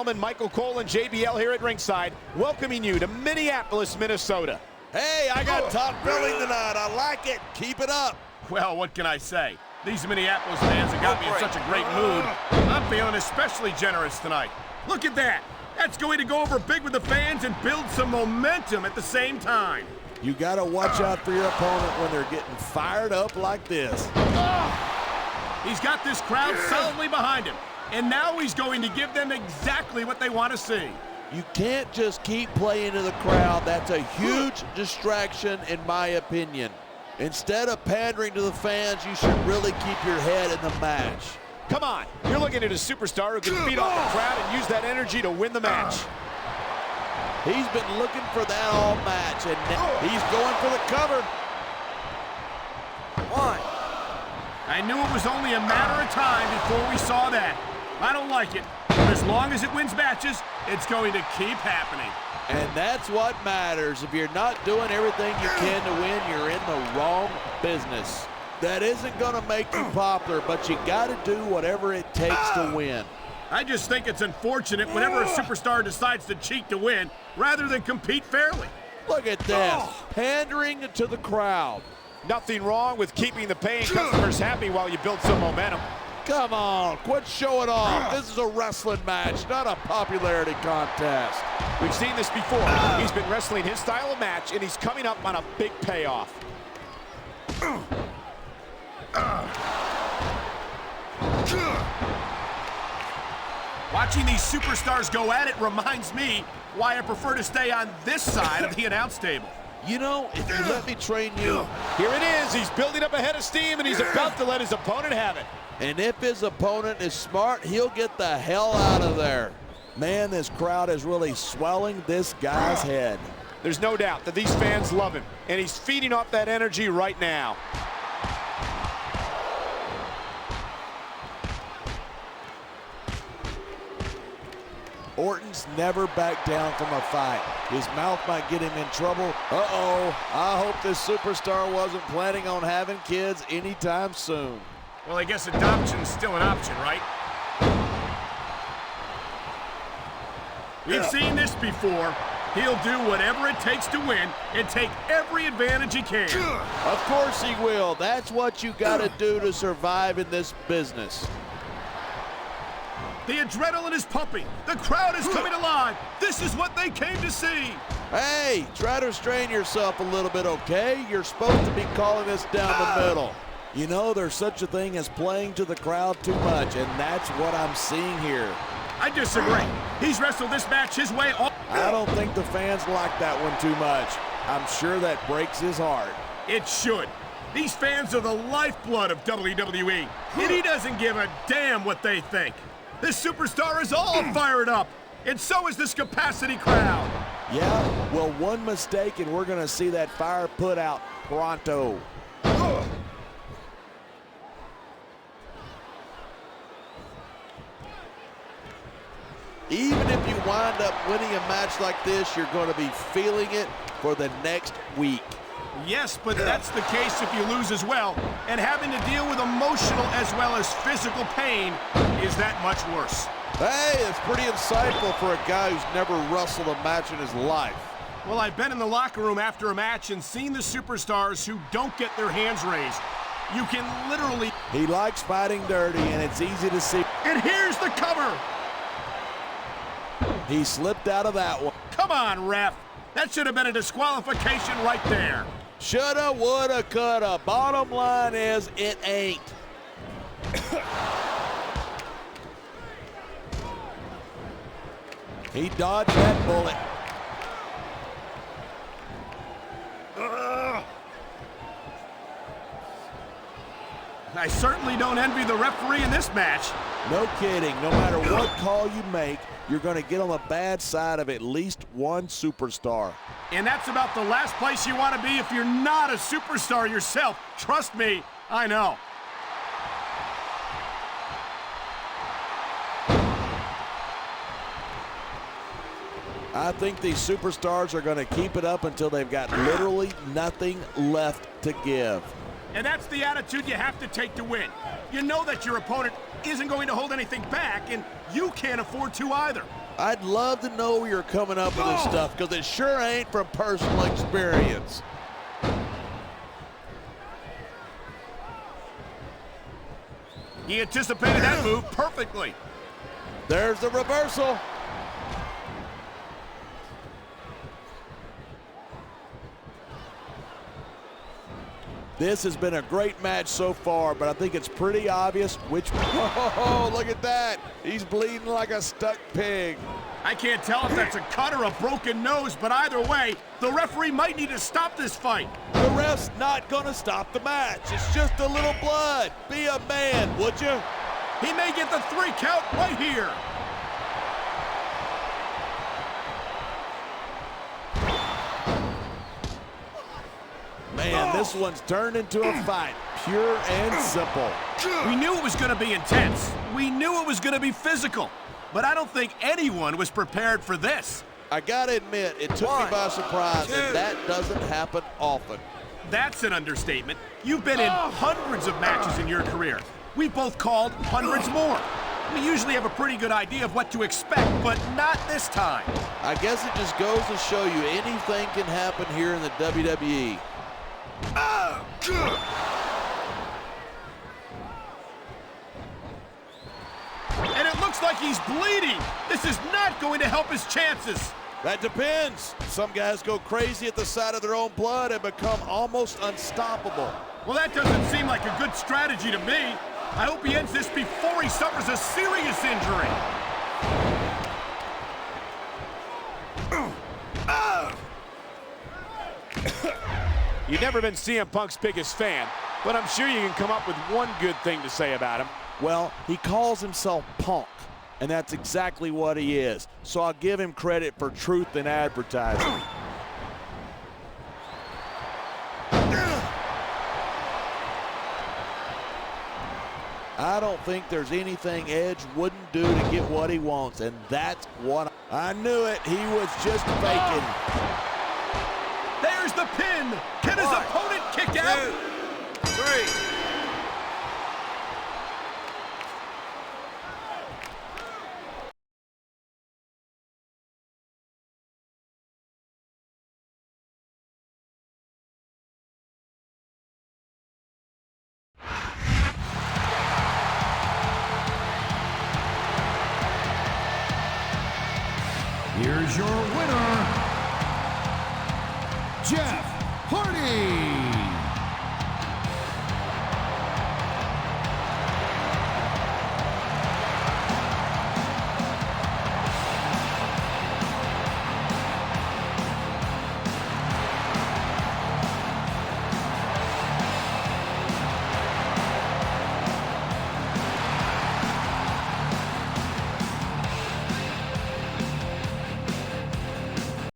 gentlemen, Michael Cole and JBL here at ringside, welcoming you to Minneapolis, Minnesota. Hey, I got top billing tonight. I like it. Keep it up. Well, what can I say? These Minneapolis fans have got me in such a great mood. I'm feeling especially generous tonight. Look at that. That's going to go over big with the fans and build some momentum at the same time. You got to watch out for your opponent when they're getting fired up like this. He's got this crowd solidly behind him, and now he's going to give them exactly what they want to see. You can't just keep playing to the crowd. That's a huge distraction, in my opinion. Instead of pandering to the fans, you should really keep your head in the match. Come on, you're looking at a superstar who can feed off the crowd and use that energy to win the match. He's been looking for that all match, and he's going for the cover. One. I knew it was only a matter of time before we saw that. I don't like it, but as long as it wins matches, it's going to keep happening. And that's what matters. If you're not doing everything you can to win, you're in the wrong business. That isn't going to make you popular, but you got to do whatever it takes to win. I just think it's unfortunate whenever a superstar decides to cheat to win rather than compete fairly. Look at this, pandering to the crowd. Nothing wrong with keeping the paying customers happy while you build some momentum. Come on, quit showing off. This is a wrestling match, not a popularity contest. We've seen this before. He's been wrestling his style of match, and he's coming up on a big payoff. Watching these superstars go at it reminds me why I prefer to stay on this side of the announce table. You know, if you let me train you. Here it is. He's building up a head of steam, and he's about to let his opponent have it. And if his opponent is smart, he'll get the hell out of there. Man, this crowd is really swelling this guy's head. There's no doubt that these fans love him, and he's feeding off that energy right now. Orton's never backed down from a fight. His mouth might get him in trouble. Uh-oh, I hope this superstar wasn't planning on having kids anytime soon. Well, I guess adoption's still an option, right? We've seen this before. He'll do whatever it takes to win and take every advantage he can. Of course he will. That's what you got to do to survive in this business. The adrenaline is pumping. The crowd is coming alive. This is what they came to see. Hey, try to restrain yourself a little bit, okay? You're supposed to be calling this down the middle. You know, there's such a thing as playing to the crowd too much, and that's what I'm seeing here. I disagree. He's wrestled this match his way all. I don't think the fans like that one too much. I'm sure that breaks his heart. It should. These fans are the lifeblood of WWE, and he doesn't give a damn what they think. This superstar is all fired up, and so is this capacity crowd. Yeah, well, one mistake, and we're going to see that fire put out pronto. Even if you wind up winning a match like this, you're going to be feeling it for the next week. Yes, but that's the case if you lose as well, and having to deal with emotional as well as physical pain is that much worse. Hey, it's pretty insightful for a guy who's never wrestled a match in his life. Well, I've been in the locker room after a match and seen the superstars who don't get their hands raised. You can literally... He likes fighting dirty, and it's easy to see. And here's the cover! He slipped out of that one. Come on, ref. That should have been a disqualification right there. Shoulda, woulda, coulda. Bottom line is, it ain't. He dodged that bullet. I certainly don't envy the referee in this match. No kidding. No matter what call you make, you're going to get on the bad side of at least one superstar. And that's about the last place you want to be if you're not a superstar yourself. Trust me, I know. I think these superstars are going to keep it up until they've got literally nothing left to give. And that's the attitude you have to take to win. You know that your opponent isn't going to hold anything back, and you can't afford to either. I'd love to know where you're coming up with this stuff, because it sure ain't from personal experience. He anticipated that move perfectly. There's the reversal. This has been a great match so far, but I think it's pretty obvious which... Oh, look at that. He's bleeding like a stuck pig. I can't tell if that's a cut or a broken nose, but either way, the referee might need to stop this fight. The ref's not going to stop the match. It's just a little blood. Be a man, would you? He may get the 3 count right here. Man, this one's turned into a fight, pure and simple. We knew it was going to be intense. We knew it was going to be physical. But I don't think anyone was prepared for this. I gotta admit, it took me by surprise, and that doesn't happen often. That's an understatement. You've been in hundreds of matches in your career. We've both called hundreds more. We usually have a pretty good idea of what to expect, but not this time. I guess it just goes to show you anything can happen here in the WWE. And it looks like he's bleeding. This is not going to help his chances. That depends. Some guys go crazy at the sight of their own blood and become almost unstoppable. Well, that doesn't seem like a good strategy to me. I hope he ends this before he suffers a serious injury. You've never been CM Punk's biggest fan, but I'm sure you can come up with one good thing to say about him. Well, he calls himself Punk, and that's exactly what he is. So I'll give him credit for truth in advertising. I don't think there's anything Edge wouldn't do to get what he wants, and that's what I knew it. He was just faking. There's the pin. Can his opponent kick out? 2, 3. Here's your winner, Jeff Hardy.